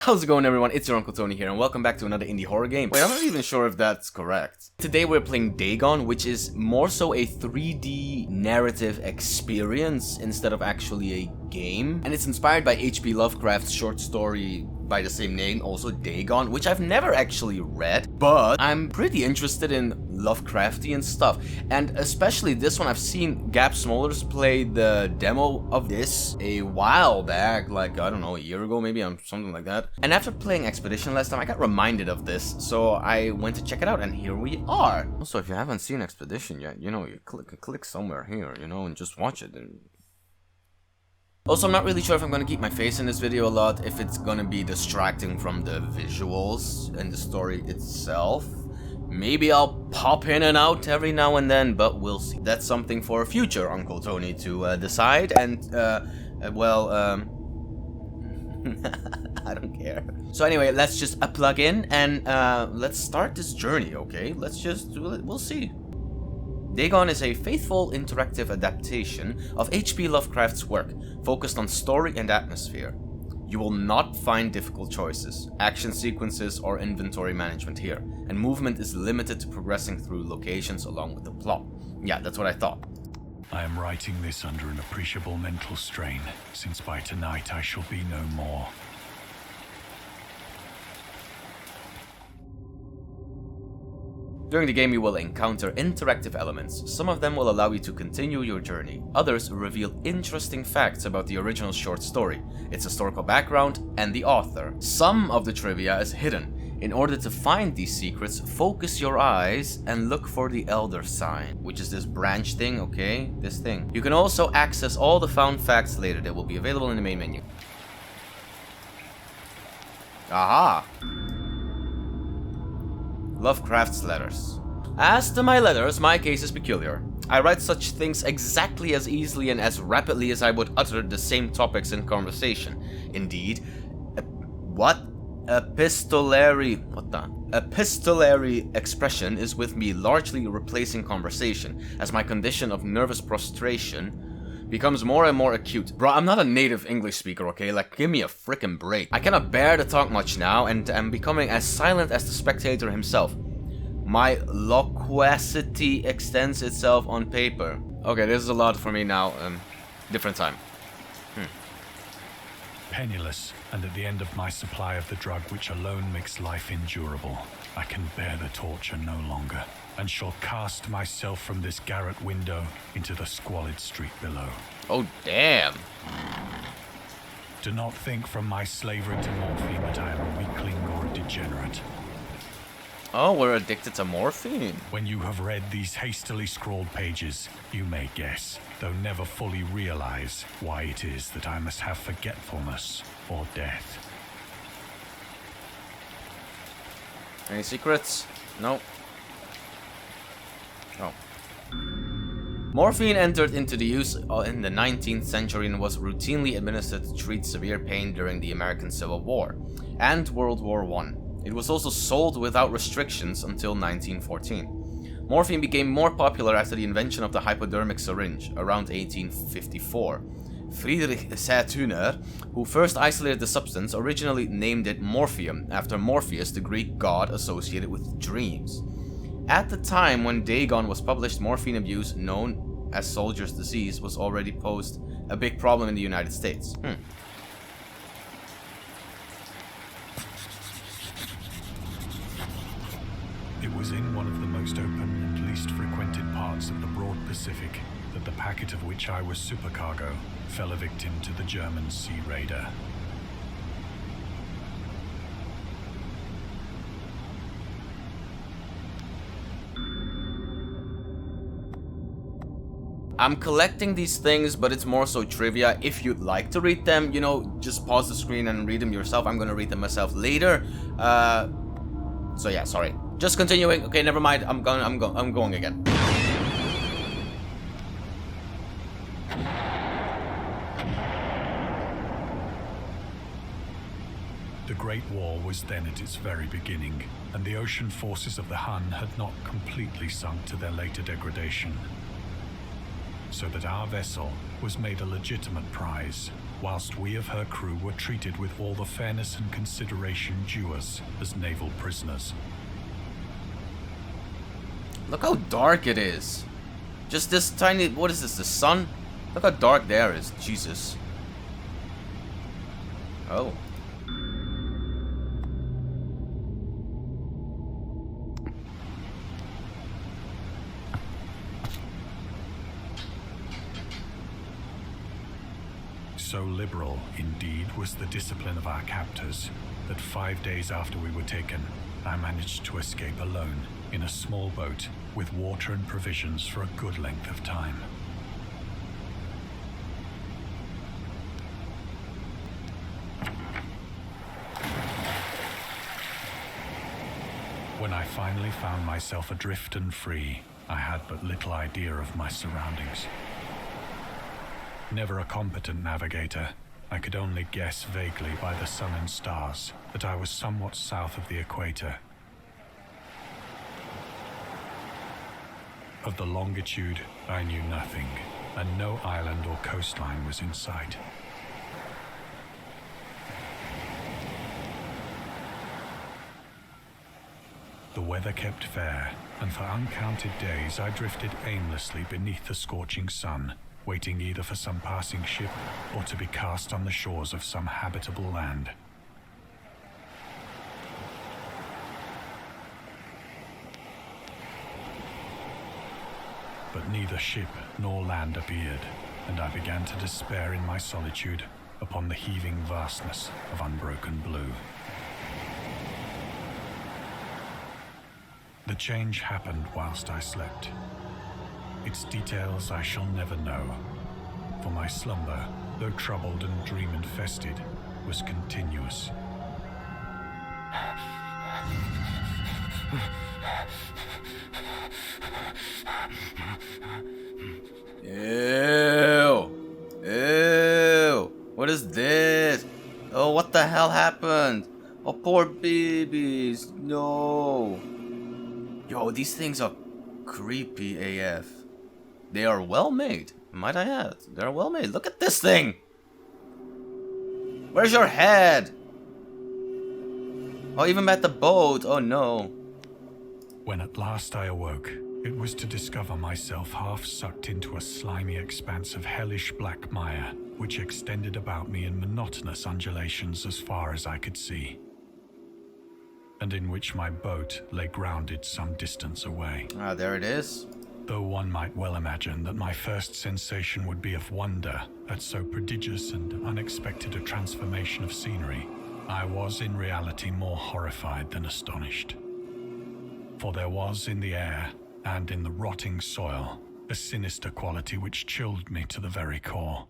How's it going, everyone? It's your Uncle Tony here, and welcome back to another indie horror game. Wait, I'm not even sure if that's correct. Today we're playing Dagon, which is more so a 3D narrative experience instead of actually a game. And it's inspired by H.P. Lovecraft's short story by the same name, also Dagon, which I've never actually read, but I'm pretty interested in Lovecraftian stuff. And especially this one, I've seen Gab Smolders play the demo of this a while back, like, I don't know, a year ago maybe, something like that. And after playing Expedition last time, I got reminded of this, so I went to check it out, and here we are. Also, if you haven't seen Expedition yet, you know, you click somewhere here, you know, and just watch it. Also, I'm not really sure if I'm gonna keep my face in this video a lot, if it's gonna be distracting from the visuals and the story itself. Maybe I'll pop in and out every now and then, but we'll see. That's something for future Uncle Tony to decide, and, I don't care. So anyway, let's just plug in and let's start this journey, okay? We'll see. Dagon is a faithful interactive adaptation of H.P. Lovecraft's work, focused on story and atmosphere. You will not find difficult choices, action sequences, or inventory management here, and movement is limited to progressing through locations along with the plot. Yeah, that's what I thought. I am writing this under an appreciable mental strain, since by tonight I shall be no more. During the game, you will encounter interactive elements. Some of them will allow you to continue your journey. Others reveal interesting facts about the original short story, its historical background, and the author. Some of the trivia is hidden. In order to find these secrets, focus your eyes and look for the Elder sign, which is this branch thing, okay? This thing. You can also access all the found facts later. They will be available in the main menu. Aha! Lovecraft's letters. As to my letters, my case is peculiar. I write such things exactly as easily and as rapidly as I would utter the same topics in conversation. Indeed, epistolary expression is with me largely replacing conversation, as my condition of nervous prostration becomes more and more acute. Bro, I'm not a native English speaker, okay? Like, give me a frickin' break. I cannot bear to talk much now, and am becoming as silent as the spectator himself. My loquacity extends itself on paper. Okay, this is a lot for me now. Different time. Penniless, and at the end of my supply of the drug which alone makes life endurable, I can bear the torture no longer, and shall cast myself from this garret window into the squalid street below. Oh, damn. Do not think from my slavery to morphine that I am a weakling or a degenerate. Oh, we're addicted to morphine. When you have read these hastily scrawled pages, you may guess, though never fully realize, why it is that I must have forgetfulness or death. Any secrets? No. Oh. Morphine entered into the use in the 19th century and was routinely administered to treat severe pain during the American Civil War and World War I. It was also sold without restrictions until 1914. Morphine became more popular after the invention of the hypodermic syringe around 1854. Friedrich Saturner, who first isolated the substance, originally named it morphium after Morpheus, the Greek god associated with dreams. At the time when Dagon was published, morphine abuse, known as soldier's disease, was already posed a big problem in the United States. It was in one of the most open and least frequented parts of the broad Pacific that the packet of which I was supercargo fell a victim to the German sea raider. I'm collecting these things, but it's more so trivia. If you'd like to read them, you know, just pause the screen and read them yourself. I'm gonna read them myself later. So yeah, sorry. Just continuing. Okay, never mind. I'm going again. The Great War was then at its very beginning, and the ocean forces of the Hun had not completely sunk to their later degradation. So that our vessel was made a legitimate prize, whilst we of her crew were treated with all the fairness and consideration due us as naval prisoners. Look how dark it is. Just this tiny... What is this? The sun? Look how dark there is. Jesus. Oh. So liberal, indeed, was the discipline of our captors that 5 days after we were taken, I managed to escape alone in a small boat with water and provisions for a good length of time. When I finally found myself adrift and free, I had but little idea of my surroundings. Never a competent navigator, I could only guess vaguely by the sun and stars that I was somewhat south of the equator. Of the longitude, I knew nothing, and no island or coastline was in sight. The weather kept fair, and for uncounted days I drifted aimlessly beneath the scorching sun, waiting either for some passing ship or to be cast on the shores of some habitable land. But neither ship nor land appeared, and I began to despair in my solitude upon the heaving vastness of unbroken blue. The change happened whilst I slept. Its details I shall never know, for my slumber, though troubled and dream-infested, was continuous. Ew! Ew! What is this? Oh, what the hell happened? Oh, poor babies! No! Yo, these things are creepy AF. They are well made, might I add. They are well made. Look at this thing! Where's your head? Oh, even at the boat. Oh no. When at last I awoke, it was to discover myself half sucked into a slimy expanse of hellish black mire, which extended about me in monotonous undulations as far as I could see, and in which my boat lay grounded some distance away. Ah, there it is. Though one might well imagine that my first sensation would be of wonder at so prodigious and unexpected a transformation of scenery, I was in reality more horrified than astonished. For there was in the air and in the rotting soil a sinister quality which chilled me to the very core.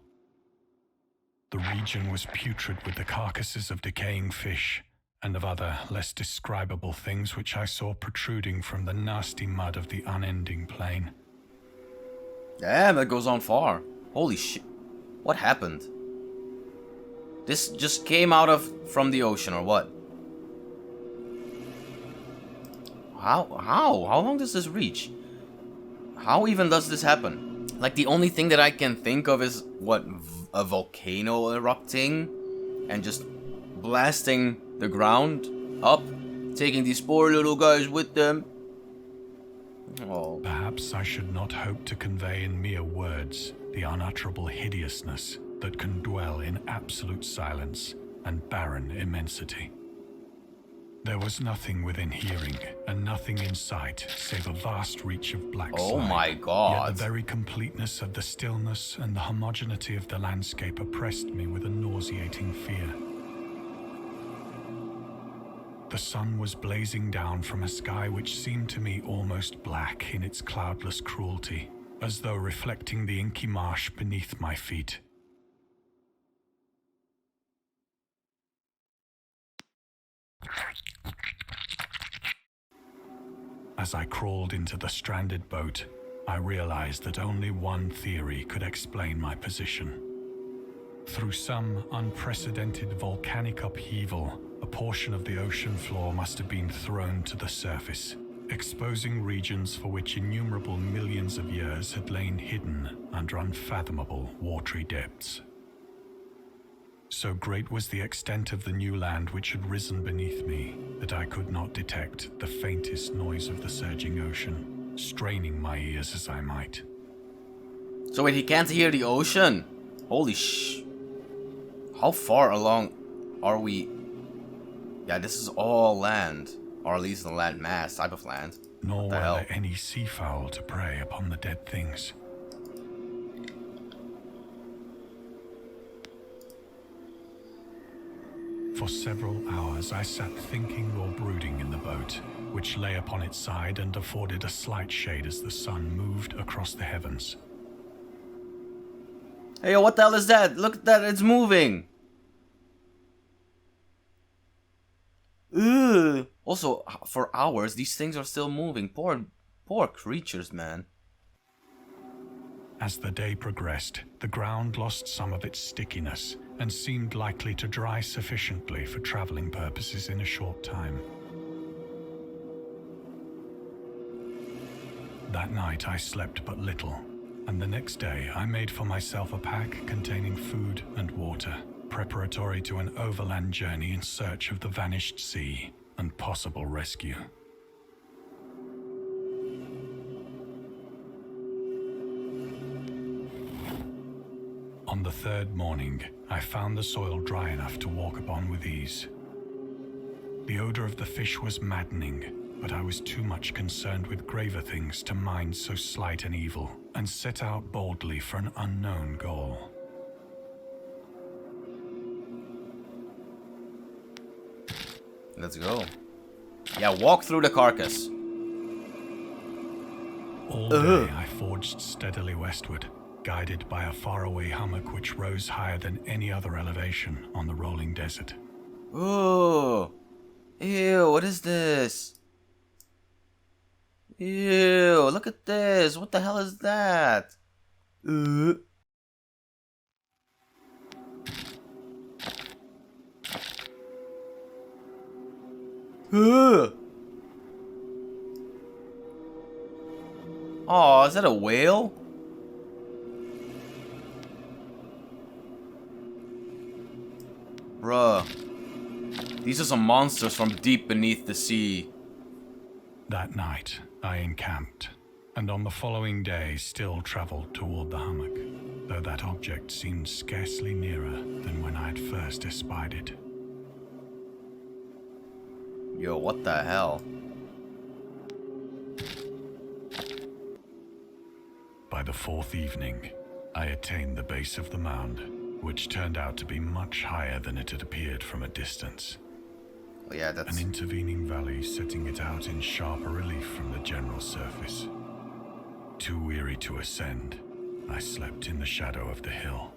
The region was putrid with the carcasses of decaying fish and of other less describable things which I saw protruding from the nasty mud of the unending plain. Damn, that goes on far. Holy shit. What happened? This just came out from the ocean or what? How long does this reach? How even does this happen? Like, the only thing that I can think of is, what, a volcano erupting and just blasting the ground up, taking these poor little guys with them. Oh. Perhaps I should not hope to convey in mere words the unutterable hideousness that can dwell in absolute silence and barren immensity. There was nothing within hearing and nothing in sight save a vast reach of black slime. Oh my god. Yet the very completeness of the stillness and the homogeneity of the landscape oppressed me with a nauseating fear. The sun was blazing down from a sky which seemed to me almost black in its cloudless cruelty, as though reflecting the inky marsh beneath my feet. As I crawled into the stranded boat, I realized that only one theory could explain my position. Through some unprecedented volcanic upheaval, a portion of the ocean floor must have been thrown to the surface, exposing regions for which innumerable millions of years had lain hidden under unfathomable watery depths. So great was the extent of the new land which had risen beneath me that I could not detect the faintest noise of the surging ocean, straining my ears as I might. So wait, he can't hear the ocean? Holy How far along are we? Yeah, this is all land. Or at least a land mass type of land. Nor were there any seafowl to prey upon the dead things. For several hours I sat thinking or brooding in the boat, which lay upon its side and afforded a slight shade as the sun moved across the heavens. Hey, what the hell is that? Look at that, it's moving! Ugh. Also, for hours, these things are still moving. Poor creatures, man. As the day progressed, the ground lost some of its stickiness and seemed likely to dry sufficiently for traveling purposes in a short time. That night I slept but little, and the next day I made for myself a pack containing food and water, preparatory to an overland journey in search of the vanished sea and possible rescue. On the third morning, I found the soil dry enough to walk upon with ease. The odor of the fish was maddening, but I was too much concerned with graver things to mind so slight an evil, and set out boldly for an unknown goal. Let's go. Yeah, walk through the carcass. All day I forged steadily westward, guided by a faraway hummock which rose higher than any other elevation on the rolling desert. Ooh. Ew, what is this? Ew, look at this. What the hell is that? Oh, is that a whale? Bruh. These are some monsters from deep beneath the sea. That night, I encamped, and on the following day still traveled toward the hummock, though that object seemed scarcely nearer than when I had first espied it. Yo, what the hell? By the fourth evening, I attained the base of the mound, which turned out to be much higher than it had appeared from a distance. Well, yeah, that's... An intervening valley setting it out in sharper relief from the general surface. Too weary to ascend, I slept in the shadow of the hill.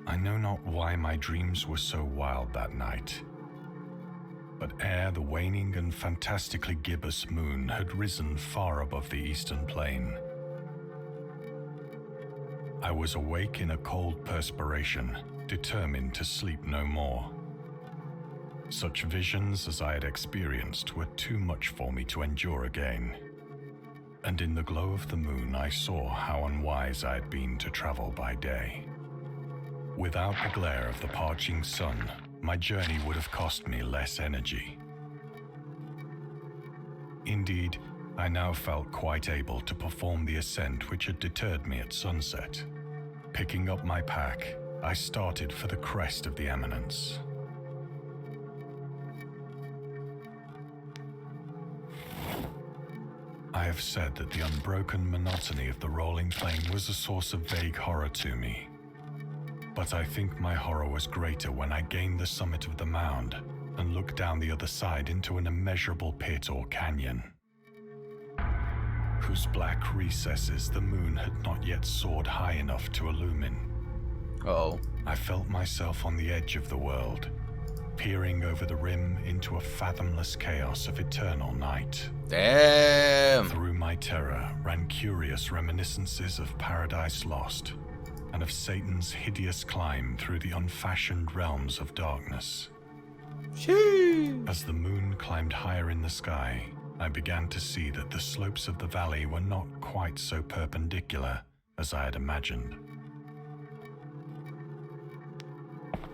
I know not why my dreams were so wild that night, but ere the waning and fantastically gibbous moon had risen far above the eastern plain, I was awake in a cold perspiration, determined to sleep no more. Such visions as I had experienced were too much for me to endure again, and in the glow of the moon I saw how unwise I had been to travel by day. Without the glare of the parching sun, my journey would have cost me less energy. Indeed, I now felt quite able to perform the ascent which had deterred me at sunset. Picking up my pack, I started for the crest of the eminence. I have said that the unbroken monotony of the rolling plain was a source of vague horror to me. But I think my horror was greater when I gained the summit of the mound and looked down the other side into an immeasurable pit or canyon, whose black recesses the moon had not yet soared high enough to illumine. Uh-oh. I felt myself on the edge of the world, peering over the rim into a fathomless chaos of eternal night. Damn! Through my terror ran curious reminiscences of Paradise Lost, and of Satan's hideous climb through the unfashioned realms of darkness. Sheesh. As the moon climbed higher in the sky, I began to see that the slopes of the valley were not quite so perpendicular as I had imagined.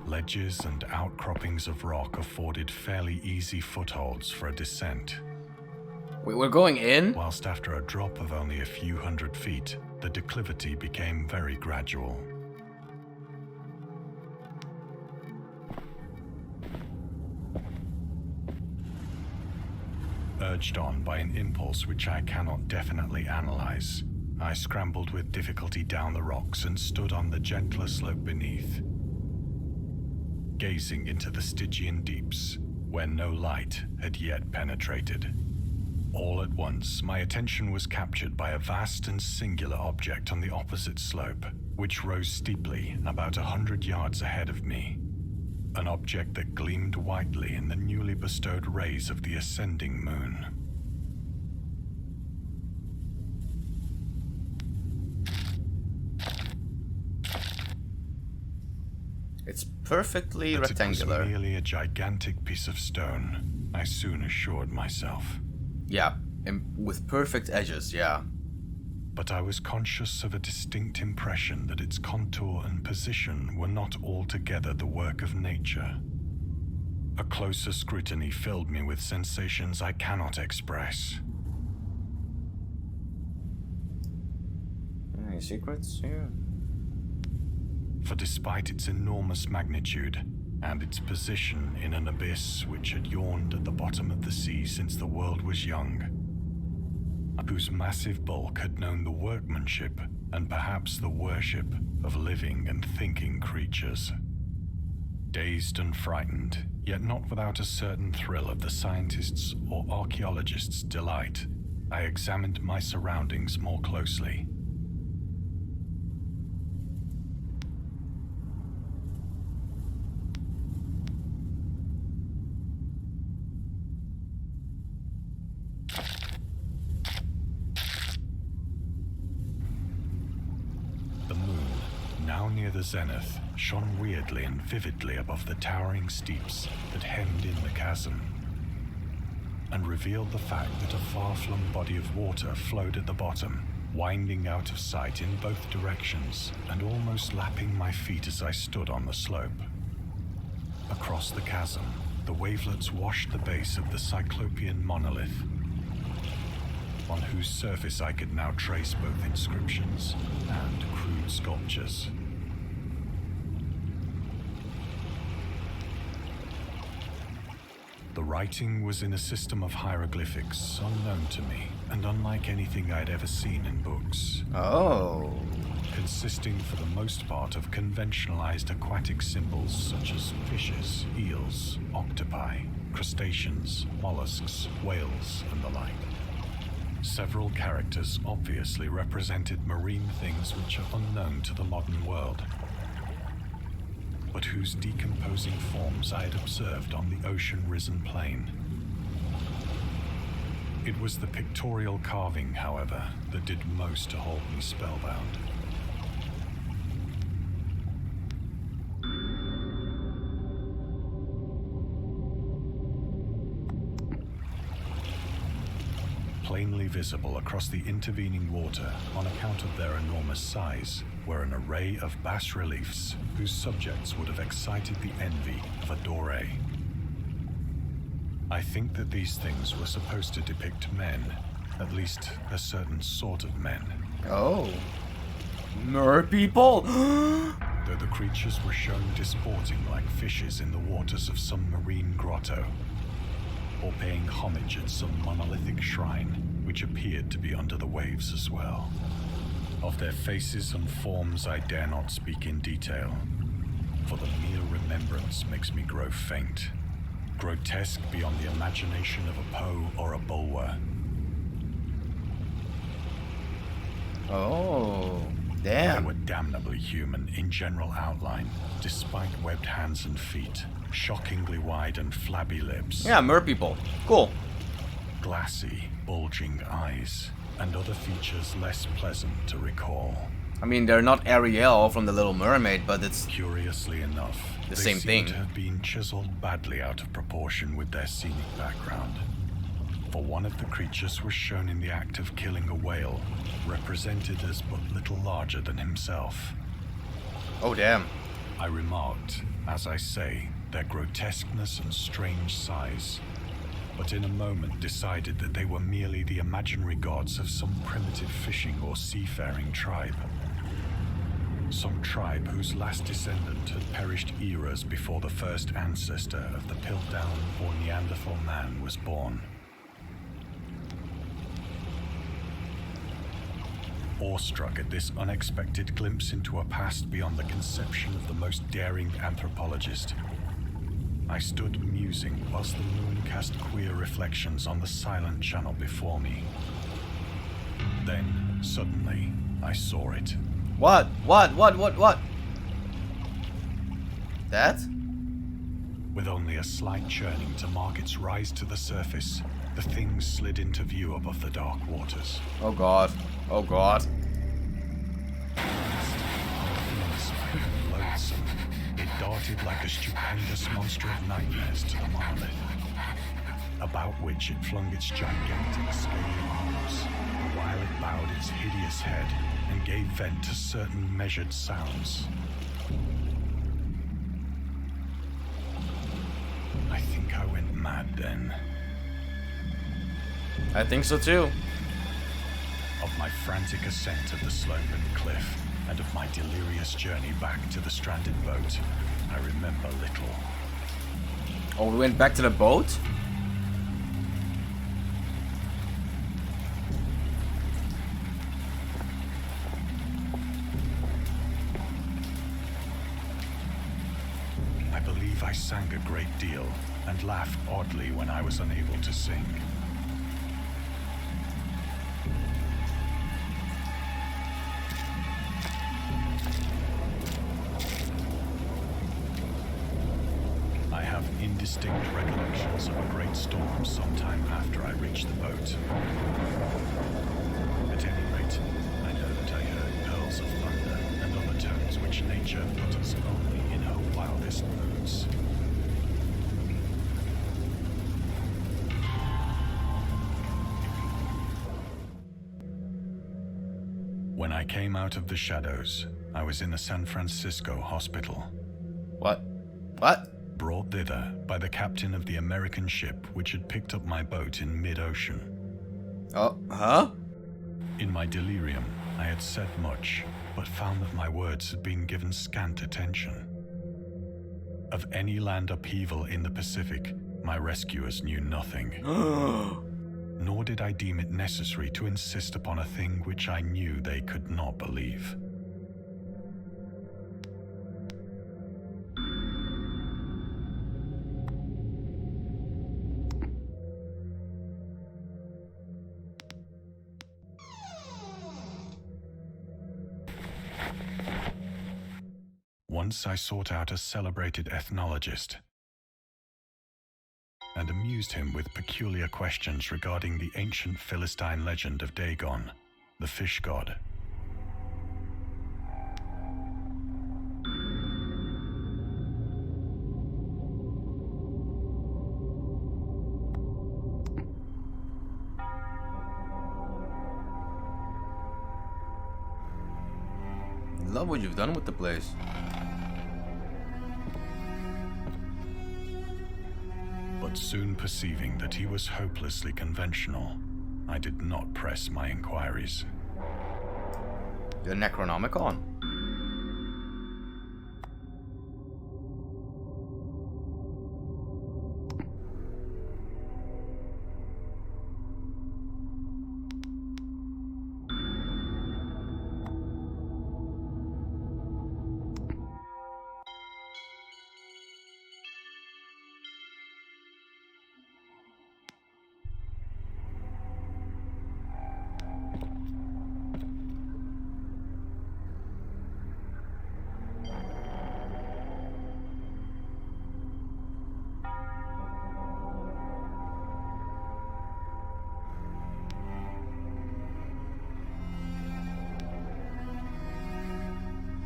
Ledges and outcroppings of rock afforded fairly easy footholds for a descent. Wait, we're going in? Whilst after a drop of only a few hundred feet, the declivity became very gradual. Urged on by an impulse which I cannot definitely analyze, I scrambled with difficulty down the rocks and stood on the gentler slope beneath, gazing into the Stygian deeps, where no light had yet penetrated. All at once, my attention was captured by a vast and singular object on the opposite slope, which rose steeply about 100 yards ahead of me. An object that gleamed whitely in the newly bestowed rays of the ascending moon. It's perfectly But rectangular. it was merely a gigantic piece of stone, I soon assured myself. Yeah, and with perfect edges, yeah. But I was conscious of a distinct impression that its contour and position were not altogether the work of nature. A closer scrutiny filled me with sensations I cannot express. Any secrets here? For despite its enormous magnitude, and its position in an abyss which had yawned at the bottom of the sea since the world was young, whose massive bulk had known the workmanship and perhaps the worship of living and thinking creatures. Dazed and frightened, yet not without a certain thrill of the scientist's or archaeologist's delight, I examined my surroundings more closely. Near the zenith, shone weirdly and vividly above the towering steeps that hemmed in the chasm, and revealed the fact that a far-flung body of water flowed at the bottom, winding out of sight in both directions and almost lapping my feet as I stood on the slope. Across the chasm, the wavelets washed the base of the Cyclopean monolith, on whose surface I could now trace both inscriptions and crude sculptures. The writing was in a system of hieroglyphics unknown to me and unlike anything I'd ever seen in books. Oh. Consisting for the most part of conventionalized aquatic symbols such as fishes, eels, octopi, crustaceans, mollusks, whales, and the like. Several characters obviously represented marine things which are unknown to the modern world, but whose decomposing forms I had observed on the ocean-risen plain. It was the pictorial carving, however, that did most to hold me spellbound. Plainly visible across the intervening water on account of their enormous size were an array of bas-reliefs whose subjects would have excited the envy of a doré. I think that these things were supposed to depict men, at least a certain sort of men. Oh. Mer people? Though the creatures were shown disporting like fishes in the waters of some marine grotto, or paying homage at some monolithic shrine, which appeared to be under the waves as well. Of their faces and forms I dare not speak in detail, for the mere remembrance makes me grow faint, grotesque beyond the imagination of a Poe or a Bulwer. Oh, They damn. were damnably human in general outline, despite webbed hands and feet, shockingly wide and flabby lips. Yeah, mer people. Cool. Glassy, bulging eyes, and other features less pleasant to recall. I mean, they're not Ariel from The Little Mermaid, but it's Curiously enough, The they same seem thing. to have been chiseled badly out of proportion with their scenic background. For one of the creatures was shown in the act of killing a whale, represented as but little larger than himself. oh damn. I remarked, as I say, their grotesqueness and strange size, but in a moment decided that they were merely the imaginary gods of some primitive fishing or seafaring tribe. Some tribe whose last descendant had perished eras before the first ancestor of the Piltdown or Neanderthal man was born. Awestruck at this unexpected glimpse into a past beyond the conception of the most daring anthropologist, I stood musing whilst the moon cast queer reflections on the silent channel before me. Then, suddenly, I saw it. What? That? With only a slight churning to mark its rise to the surface, the thing slid into view above the dark waters. Oh god. Oh god. Loathsome, it darted like a stupendous monster of nightmares to the monolith, about which it flung its gigantic scaly arms, while it bowed its hideous head and gave vent to certain measured sounds. I think I went mad then. I think so too. Of my frantic ascent of the sloping cliff, and of my delirious journey back to the stranded boat, I remember little. Oh, we went back to the boat? I believe I sang a great deal, and laughed oddly when I was unable to sing. Indistinct recollections of a great storm sometime after I reached the boat. At any rate, I know that I heard pearls of thunder and other tones which nature utters only in her wildest moods. When I came out of the shadows, I was in a San Francisco hospital. What? Brought thither by the captain of the American ship which had picked up my boat in mid-ocean. Oh, huh? In my delirium, I had said much, but found that my words had been given scant attention. Of any land upheaval in the Pacific, my rescuers knew nothing. Nor did I deem it necessary to insist upon a thing which I knew they could not believe. Once I sought out a celebrated ethnologist and amused him with peculiar questions regarding the ancient Philistine legend of Dagon, the fish god. Love what you've done with the place. But soon perceiving that he was hopelessly conventional, I did not press my inquiries. The Necronomicon.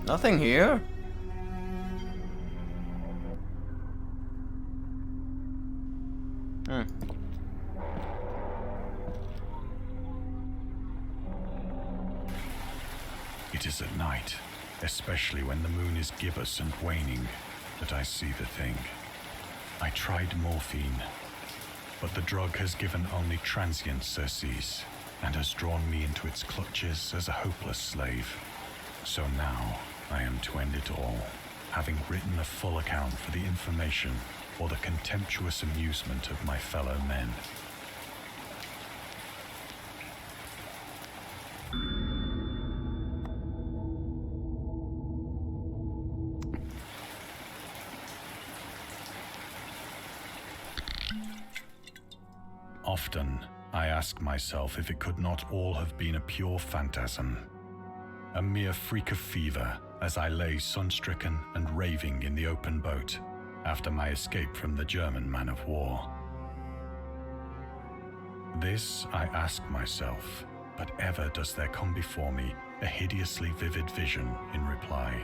Nothing here. It is at night, especially when the moon is gibbous and waning, that I see the thing. I tried morphine, but the drug has given only transient surcease and has drawn me into its clutches as a hopeless slave. So now I am to end it all, having written a full account for the information or the contemptuous amusement of my fellow men. Often, I ask myself if it could not all have been a pure phantasm, a mere freak of fever as I lay sun-stricken and raving in the open boat after my escape from the German man of war. This I ask myself, but ever does there come before me a hideously vivid vision in reply.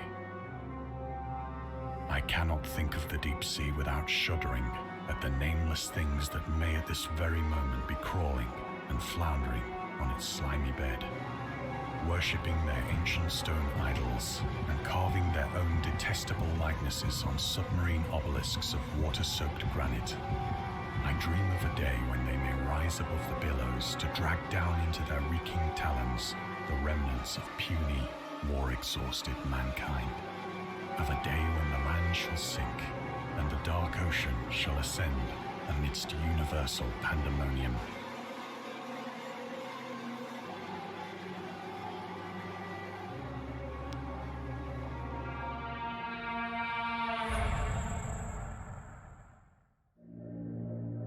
I cannot think of the deep sea without shuddering at the nameless things that may at this very moment be crawling and floundering on its slimy bed, worshipping their ancient stone idols and carving their own detestable likenesses on submarine obelisks of water-soaked granite. I dream of a day when they may rise above the billows to drag down into their reeking talons the remnants of puny, war-exhausted mankind, of a day when the land shall sink and the dark ocean shall ascend amidst universal pandemonium.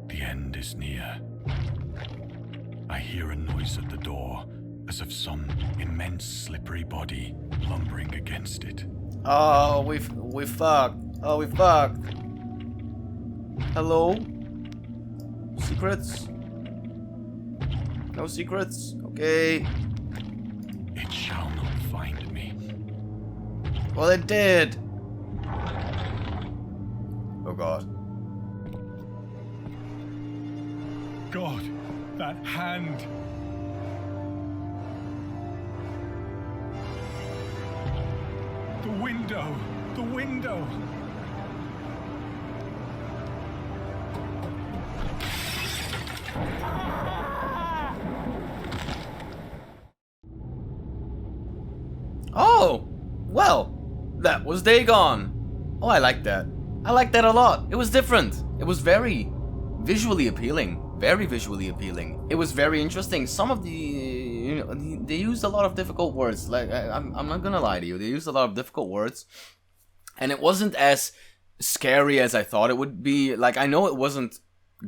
The end is near. I hear a noise at the door, as of some immense slippery body lumbering against it. Oh, we fucked. Oh, we fucked. Hello? Secrets? No secrets? Okay. It shall not find me. Well, it did. Oh god. God, that hand! The window! The window! Oh! Well, that was Dagon. Oh, I like that. I like that a lot. It was different. It was very visually appealing. Very visually appealing. It was very interesting. Some of the, you know, they used a lot of difficult words. Like, I'm not gonna lie to you. They used a lot of difficult words. And it wasn't as scary as I thought it would be. Like, I know it wasn't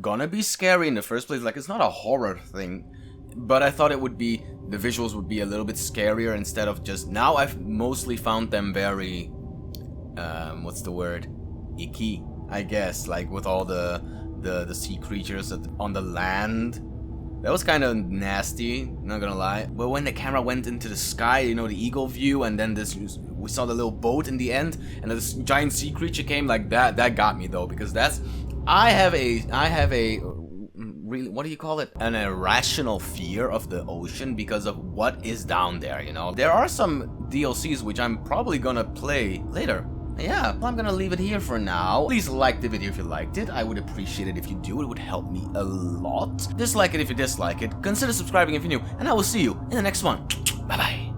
gonna be scary in the first place. Like, it's not a horror thing. But I thought it would be, the visuals would be a little bit scarier instead of just, now I've mostly found them very, what's the word? Icky, I guess. Like, with all the sea creatures on the land. That was kind of nasty, not gonna lie. But when the camera went into the sky, you know, the eagle view, and then we saw the little boat in the end, and this giant sea creature came like that. That got me though, because I have a really, what do you call it? An irrational fear of the ocean because of what is down there, you know? There are some DLCs which I'm probably gonna play later. Yeah, well, I'm gonna leave it here for now. Please like the video if you liked it. I would appreciate it if you do. It would help me a lot. Dislike it if you dislike it. Consider subscribing if you're new. And I will see you in the next one. Bye-bye.